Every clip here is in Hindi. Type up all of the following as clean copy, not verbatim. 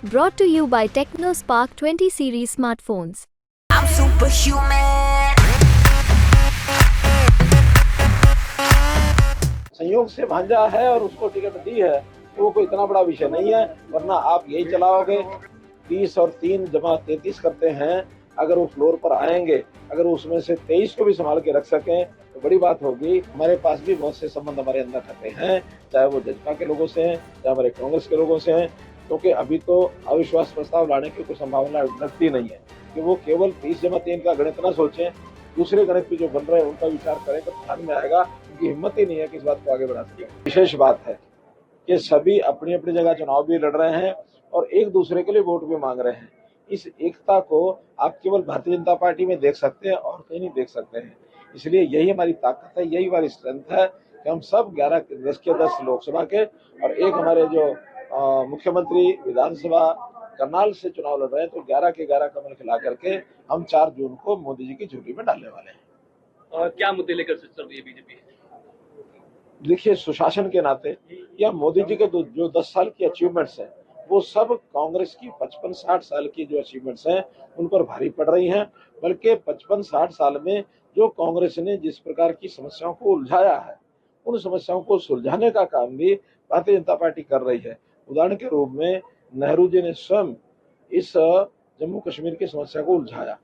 Brought to you by TechnoSpark 20 series smartphones. I'm superhuman. संयोग से भांजा है और उसको टिकट दी है तो वो कोई इतना बड़ा विषय नहीं है, वरना आप यही चलाओगे 30 और 3 जमा 33 करते हैं। अगर वो फ्लोर पर आएंगे, अगर उसमें से 23 को भी संभाल के रख सकें तो बड़ी बात होगी। हमारे पास भी बहुत से संबंध हमारे अंदर रहते हैं, चाहे वो जजपा के लोगों से हैं, चाहे हमारे कांग्रेस के लोगों से हैं, क्योंकि अभी तो अविश्वास प्रस्ताव लाने की कोई संभावना लगती नहीं है कि वो केवल 30 जमा 3 का गणित न सोचें, दूसरे गणित भी जो बन रहे हैं उनका विचार करें तो ध्यान में आएगा। उनकी हिम्मत ही नहीं है कि इस बात को आगे बढ़ा सके। विशेष बात है कि सभी अपनी अपनी जगह चुनाव भी लड़ रहे हैं और एक दूसरे के लिए वोट भी मांग रहे हैं। इस एकता को आप केवल भारतीय जनता पार्टी में देख सकते हैं और कहीं नहीं देख सकते हैं। इसलिए यही हमारी ताकत है, यही हमारी स्ट्रेंथ है कि हम सब 10 के 10 लोकसभा के और एक हमारे जो मुख्यमंत्री विधानसभा करनाल से चुनाव लड़ रहे हैं, तो 11 के 11 कमल खिला करके हम 4 जून को मोदी जी की झोली में डालने वाले हैं। क्या मुद्दे लेकर चल रही है बीजेपी? देखिए, सुशासन के नाते या मोदी जी के जो 10 साल की अचीवमेंट्स हैं, वो सब कांग्रेस की 55-60 साल की जो अचीवमेंट्स हैं उन पर भारी पड़ रही हैं। बल्कि 55-60 साल में जो कांग्रेस ने जिस प्रकार की समस्याओं को उलझाया है, उन समस्याओं को सुलझाने का काम भी भारतीय जनता पार्टी कर रही है। उदाहरण के रूप में नेहरू जी ने स्वयं इस जम्मू कश्मीर की समस्या को उलझाया।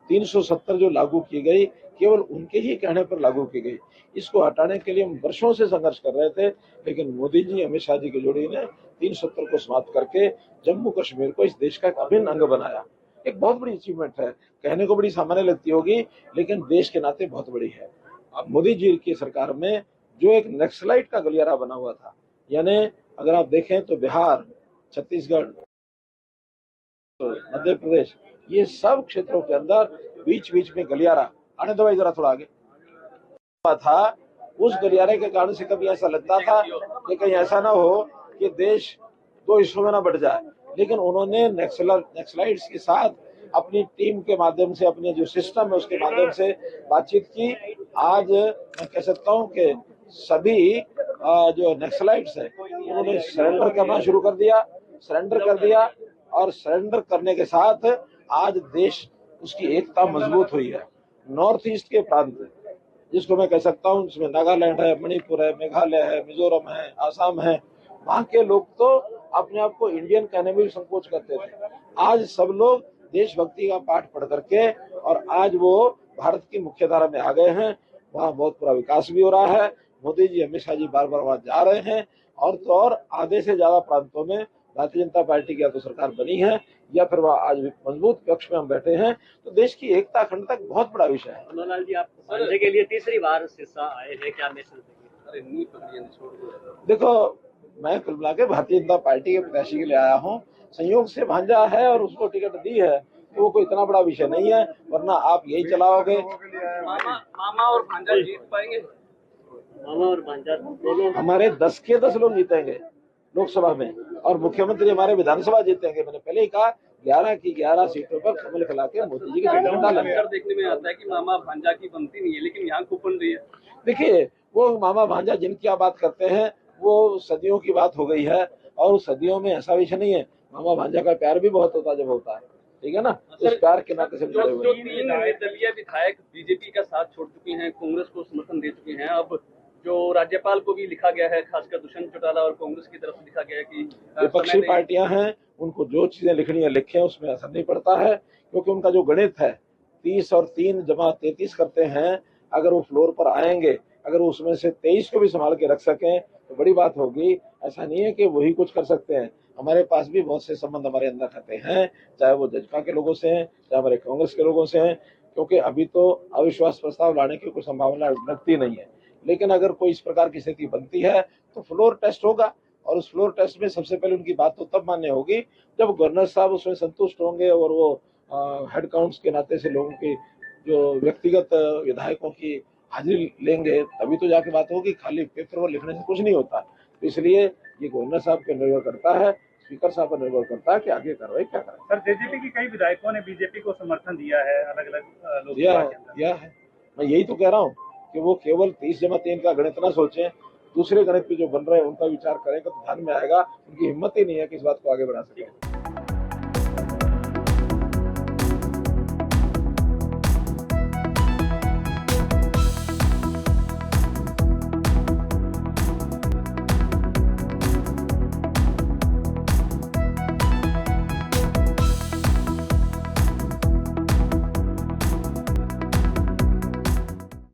370 जो लागू की गई, केवल उनके ही कहने पर लागू की गई। इसको हटाने के लिए हम वर्षों से संघर्ष कर रहे थे, लेकिन मोदी जी, अमित शाह जी की जोड़ी ने 370 को समाप्त करके जम्मू कश्मीर को इस देश का एक अभिन्न अंग बनाया। एक बहुत बड़ी अचीवमेंट है, कहने को बड़ी सामान्य लगती होगी, लेकिन देश के नाते बहुत बड़ी है। अब मोदी जी की सरकार में जो एक नक्सलाइट का गलियारा बना हुआ था, यानी अगर आप देखें तो बिहार, छत्तीसगढ़, मध्य प्रदेश, ये सब क्षेत्रों के अंदर बीच बीच में गलियारा, आने दो भाई जरा थोड़ा आगे था। उस गलियारे के कारण से कभी ऐसा लगता था कि कहीं ऐसा ना हो कि देश 2 हिस्सों में ना बट जाए, लेकिन उन्होंने नक्सलाइट्स के साथ अपनी टीम के माध्यम से, अपने जो सिस्टम है उसके माध्यम से बातचीत की। आज मैं कह सकता हूँ कि सभी जो नक्सलाइट्स हैं उन्होंने सरेंडर करना शुरू कर दिया, और सरेंडर करने के साथ आज देश, उसकी एकता मजबूत हुई है। नॉर्थ ईस्ट के प्रांत, जिसको मैं कह सकता हूँ, जिसमें नागालैंड है, मणिपुर है, मेघालय है, मिजोरम है, आसाम है, वहाँ के लोग तो अपने आप को इंडियन कहने में भी संकोच करते थे। आज सब लोग देशभक्ति का पाठ पढ़ करके और आज वो भारत की मुख्य धारा में आ गए हैं। वहाँ बहुत पूरा विकास भी हो रहा है। मोदी जी, अमित शाह जी बार बार वहाँ जा रहे हैं, और तो और आधे से ज्यादा प्रांतों में भारतीय जनता पार्टी की या तो सरकार बनी है या फिर वह आज भी मजबूत पक्ष में हम बैठे हैं। तो देश की एकता अखंडता बहुत बड़ा विषय है। मनोहर जी, आप भांजे के लिए तीसरी बार सिरसा आए हैं, क्या मैसेज देंगे? देखो, मैं कुल मिला के भारतीय जनता पार्टी के प्रत्याशी के लिए आया हूँ। संयोग से भांजा है और उसको टिकट दी है तो वो कोई इतना बड़ा विषय नहीं है, वरना आप यही चलाओगे। मामा और भांजा जीत पाएंगे? मामा और भांजा दोनों हमारे 10 के 10 लोग जीतेंगे लोकसभा में, और मुख्यमंत्री हमारे विधानसभा जीतेंगे। मैंने पहले ही कहा, 11 की 11 सीटों पर कमल खिला के मोदी जी की झोली में डालेंगे। देखने में आता है कि मामा भांजा की बनती नहीं है, लेकिन यहाँ खूब बन रही है। देखिए, वो मामा भांजा जिनकी आप बात करते हैं वो सदियों की बात हो गई है, और उस सदियों में ऐसा विषय नहीं है। मामा भांजा का प्यार भी बहुत होता जब होता है, ठीक है ना। उस प्यार के नाते से जुड़े हुए। जो 3 निर्दलीय विधायक बीजेपी का साथ छोड़ चुके हैं, कांग्रेस को समर्थन दे चुके हैं, अब जो राज्यपाल को भी लिखा गया है, खासकर दुष्यंत चौटाला और कांग्रेस की तरफ से लिखा गया है कि विपक्षी पार्टियां हैं, उनको जो चीजें लिखनी है लिखें, उसमें असर नहीं पड़ता है, क्योंकि उनका जो गणित है 30 और 3 जमा 33 करते हैं। अगर वो फ्लोर पर आएंगे, अगर उसमें से 23 को भी संभाल के रख सकें तो बड़ी बात होगी। ऐसा नहीं है कि वही कुछ कर सकते हैं, हमारे पास भी बहुत से संबंध हमारे अंदर रहते हैं, चाहे वो जजपा के लोगों से हैं, चाहे हमारे कांग्रेस के लोगों से हैं, क्योंकि अभी तो अविश्वास प्रस्ताव लाने की कोई संभावना लगती नहीं है। लेकिन अगर कोई इस प्रकार की स्थिति बनती है तो फ्लोर टेस्ट होगा, और उस फ्लोर टेस्ट में सबसे पहले उनकी बात तो तब मान्य होगी जब गवर्नर साहब उसमें संतुष्ट होंगे, और वो हेड काउंट्स के नाते से लोगों की जो व्यक्तिगत विधायकों की हाजिरी लेंगे, तभी तो जाके बात होगी। खाली पेपर पर लिखने से कुछ नहीं होता। तो इसलिए ये गवर्नर साहब पर निर्भर करता है, स्पीकर साहब पर निर्भर करता है कि आगे कार्रवाई क्या करें। सर, जेजेपी की कई विधायकों ने बीजेपी को समर्थन दिया है, अलग अलग दिया है। मैं यही तो कह रहा हूँ कि वो केवल 30 जमा 3 का गणित ना सोचें, दूसरे गणित भी जो बन रहे हैं उनका विचार करें तो ध्यान में आएगा। उनकी हिम्मत ही नहीं है कि इस बात को आगे बढ़ा सके।